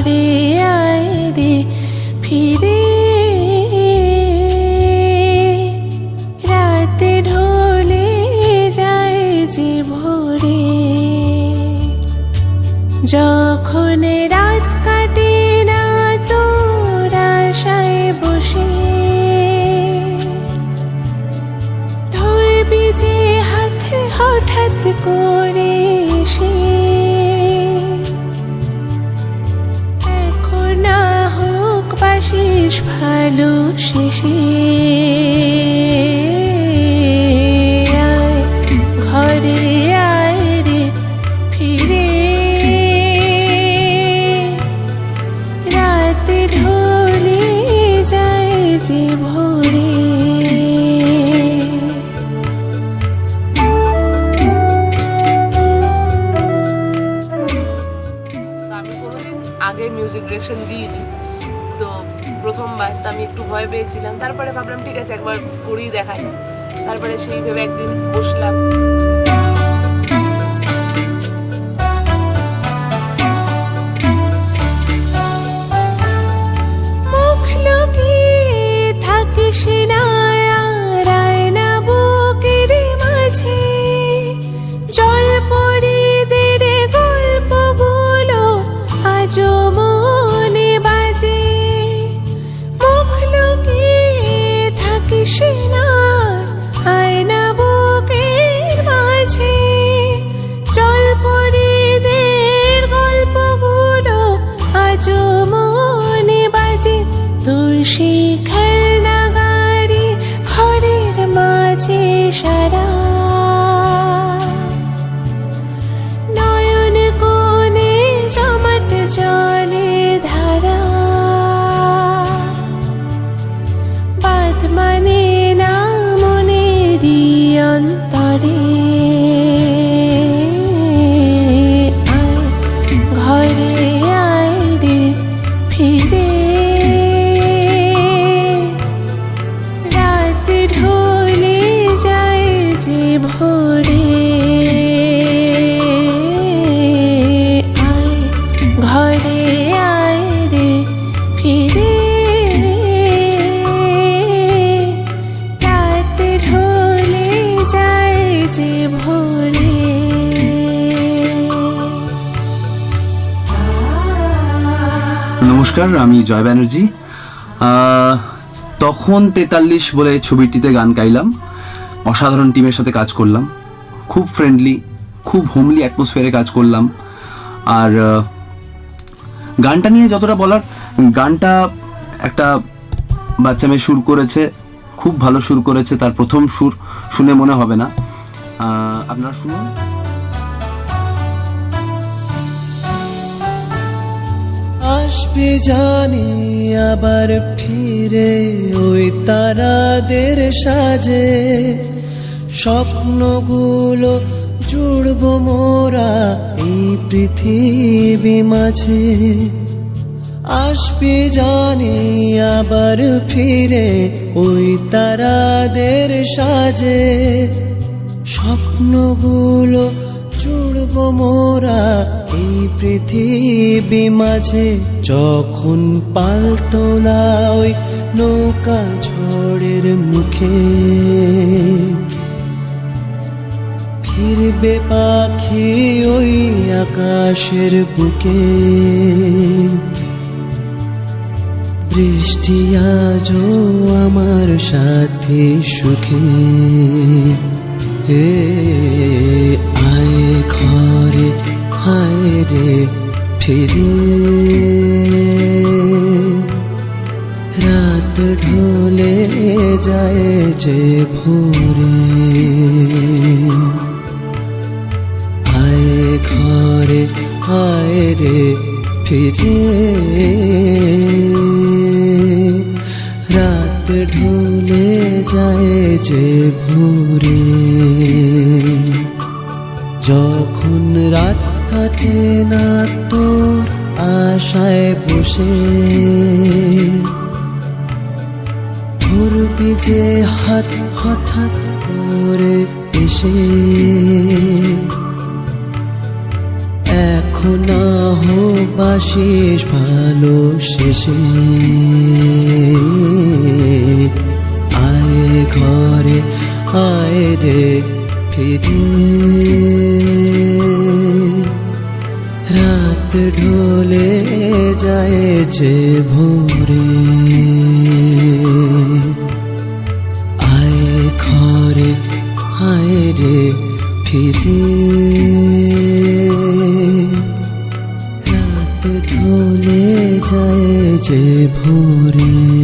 ঘরে আয় রে ফিরে, রাতে ঢলে যায় যে ভোরে। যখন রাত কাটে না তোর আশায় বসে, ধরবি যে হাতে হঠাৎ করে এসে। এখন না হোক বাসিস ভালো শেষে, আয় ঘরে আয় রে ফিরে, রাতে ঢলে যায় যে ভোরে। আমি কোনোদিন আগে মিউজিক ডিরেকশন দিইনি, তো প্রথমবার তো আমি একটু ভয় পেয়েছিলাম। তারপরে ভাবলাম ঠিক আছে একবার করেই দেখাই। তারপরে সেই ভেবে একদিন বসলাম। মুখ লুকিয়ে থাকিস না আর আয়না বুকের মাঝে, জল পরিদের গল্পগুলো আজও মনে বাজে। মুখ লুকিয়ে থাকিস না আয়না বুকের মাঝে, জল পরিদের গল্পগুলো আজও মনে বাজে। তোর সেই খেলনা গাড়ি ঘরের মাঝে সারা, নয়ন কোণে জমাট জলে ধারা। বাদ মানে না মনেরই অন্তরে, আয় ঘরে আয় রে ফিরে, রাত ঢলে যায় যে ভোরে। আয় ঘরে আয় রে ফিরে, রাত ঢলে যায় যে ভোরে। নমস্কার, আমি জয় ব্যানার্জি। তখন 43 বলে ছবিটিতে গান গাইলাম। অসাধারণ টিমের সাথে কাজ করলাম, খুব ফ্রেন্ডলি, খুব হোমলি অ্যাটমসফিয়ারে কাজ করলাম। আর গানটা নিয়ে যতটা বলার, গানটা একটা বাচ্চা মেয়ে সুর করেছে, খুব ভালো সুর করেছে। তার প্রথম সুর শুনে মনে হবে না, আপনারা শুনুন। আসবে জানি আবার ফিরে ওই তারাদের সাজে, স্বপ্নগুলো জুড়ব মোরা এই পৃথিবী মাঝে। আসবে জানি আবার ফিরে ওই তারাদের সাজে, স্বপ্নগুলো জুড়ব মোরা এই পৃথিবী মাঝে। যখন পালতোলা ওই নৌকা ঝড়ের মুখে, ফিরবে পাখি ওই আকাশের বুকে। বৃষ্টি আজও আমার সাথে সুখে, আয় ঘরে আয় রে ফিরে, রাত ঢলে যায় যে ভোরে। আয় ঘরে আয় রে ফিরে, রাত ঢলে যায় যে ভোরে। যখন রাত কাটে না তোর আশায় বসে, ধরবি যে হাত হঠাৎ করে এসে। যখন বাসিস ভালো শেষে আয় ঘরে আয় রে ফিরে রাত ঢলে যায় যে ভোরে আয় ঘরে আয় রে ফিরে রাত ঢলে যায় যে ভোরে।